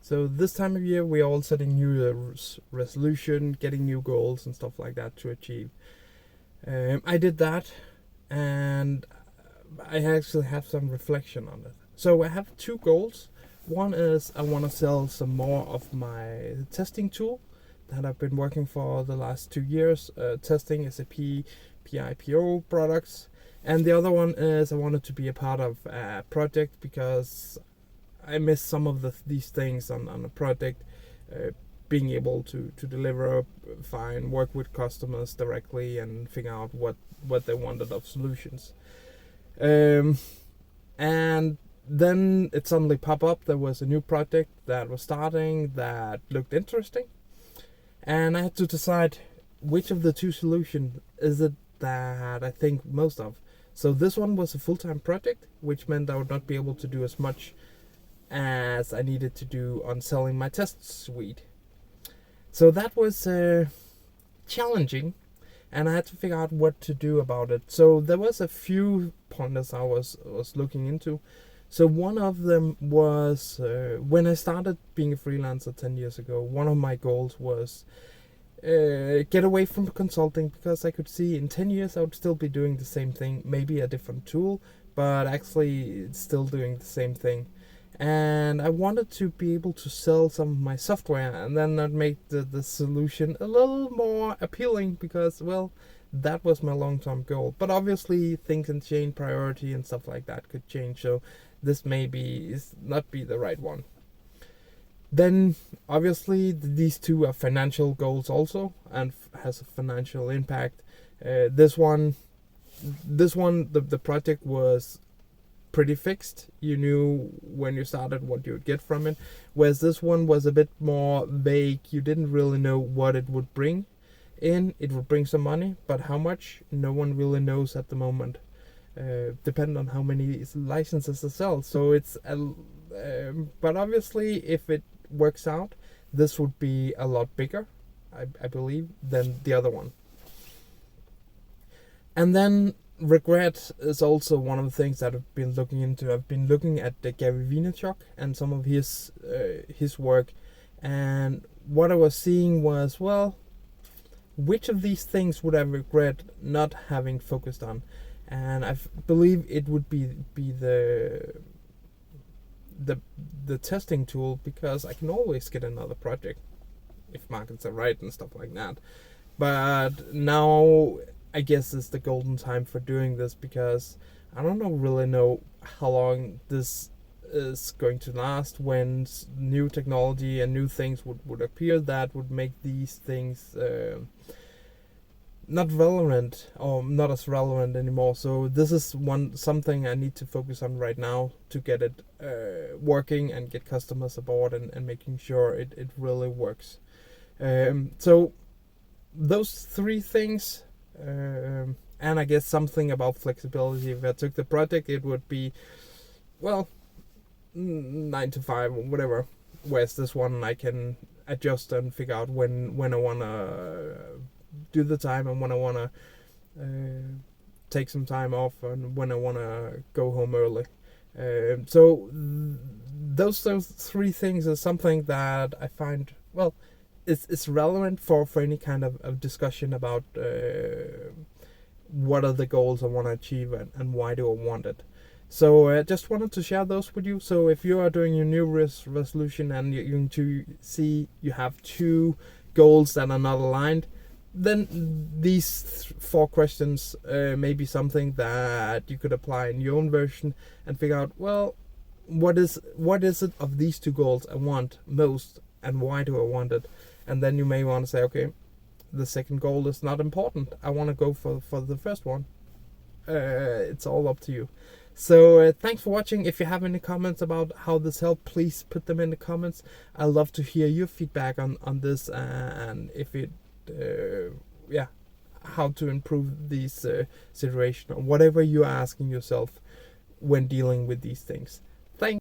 So this time of year, we're all setting new resolution, getting new goals and stuff like that to achieve. I did that, and I actually have some reflection on it. So I have two goals. One is I want to sell some more of my testing tool that I've been working for the last 2 years, testing SAP PIPO products. And the other one is I wanted to be a part of a project because I miss some of these things on a project, being able to deliver fine, work with customers directly and figure out what they wanted of solutions. And then it suddenly popped up. There was a new project that was starting that looked interesting. And I had to decide which of the two solutions is it that I think most of. So this one was a full-time project, which meant I would not be able to do as much as I needed to do on selling my test suite. So that was challenging, and I had to figure out what to do about it. So there was a few pointers I was looking into. So one of them was when I started being a freelancer 10 years ago, one of my goals was get away from consulting, because I could see in 10 years I would still be doing the same thing, maybe a different tool, but actually it's still doing the same thing. And I wanted to be able to sell some of my software, and then that made the solution a little more appealing, because, well, that was my long-term goal. But obviously things can change, priority and stuff like that could change, so this not be the right one. Then obviously these two are financial goals also, and has a financial impact. This one, the project was pretty fixed. You knew when you started what you would get from it, whereas this one was a bit more vague. You didn't really know what it would bring in. It would bring some money, but how much, no one really knows at the moment. Depend on how many licenses to sell. So it's but obviously if it works out, this would be a lot bigger, I believe, than the other one. And then regret is also one of the things that I've been looking into. I've been looking at the Gary Vaynerchuk and some of his work, and what I was seeing was, well, which of these things would I regret not having focused on? And I believe it would be the testing tool, because I can always get another project if markets are right and stuff like that. But now I guess it's the golden time for doing this, because I don't really know how long this is going to last, when new technology and new things would appear that would make these things not relevant, or not as relevant anymore. So this is something I need to focus on right now to get it working and get customers aboard, and making sure it really works. So those three things, and I guess something about flexibility. If I took the project, it would be, well, 9 to 5 or whatever, whereas this one I can adjust and figure out when I want to do the time, and when I want to take some time off, and when I want to go home early. So those three things are something that I find, well, it's relevant for any kind of discussion about what are the goals I want to achieve, and why do I want it. So I just wanted to share those with you. So if you are doing your new resolution and you're going to see you have two goals that are not aligned, then these 4 questions may be something that you could apply in your own version and figure out, well, what is it of these 2 goals I want most, and why do I want it? And then you may want to say, okay, the second goal is not important, I want to go for the first one. It's all up to you. So thanks for watching. If you have any comments about how this helped, please put them in the comments. I love to hear your feedback on this, and if it how to improve these situation, or whatever you're asking yourself when dealing with these things.